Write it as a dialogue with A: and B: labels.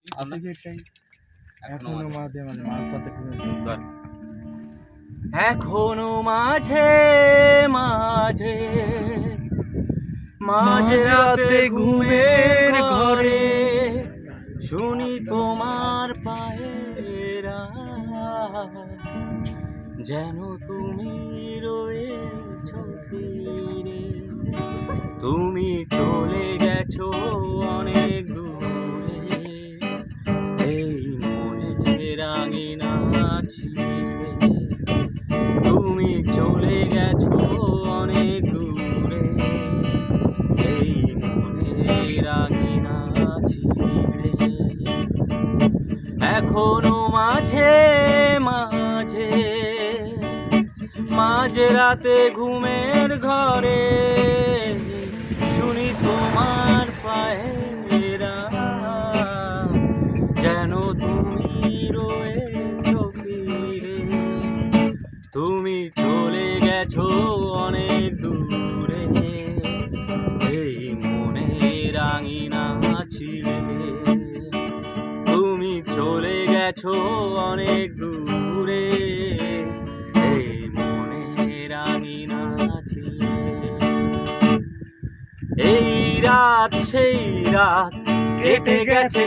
A: আছে কি একটাই এখনো মাঝে মাঝে মাঝ রাতে এখনো মাঝে মাঝে মাঝ রাতে ঘুমের ঘরে শুনি তোমার পায়ের আওয়াজ, যেন তুমি রয়েছ ফিরে। তুমি চলে গেছো অনেক দূরে, এই মনে রাঙিনা ছিঁড়ে। তুমি চলে গেছো অনেক দূরে, এই মনে রাঙিনা ছিঁড়ে। এখনো মাঝে মাঝে মাঝ রাতে ঘুমের ঘরে শুনি তোমার পায়ের আওয়াজ, যেন তুমি রয়েছো ফিরে। তুমি চলে গেছো অনেক দূরে, এই মনে রাঙিনা ছিঁড়ে। তুমি চলে গেছো অনেক দূরে, এই মনে রাঙিনা ছিঁড়ে। এই রাত সেই রাত কেটে গেছে।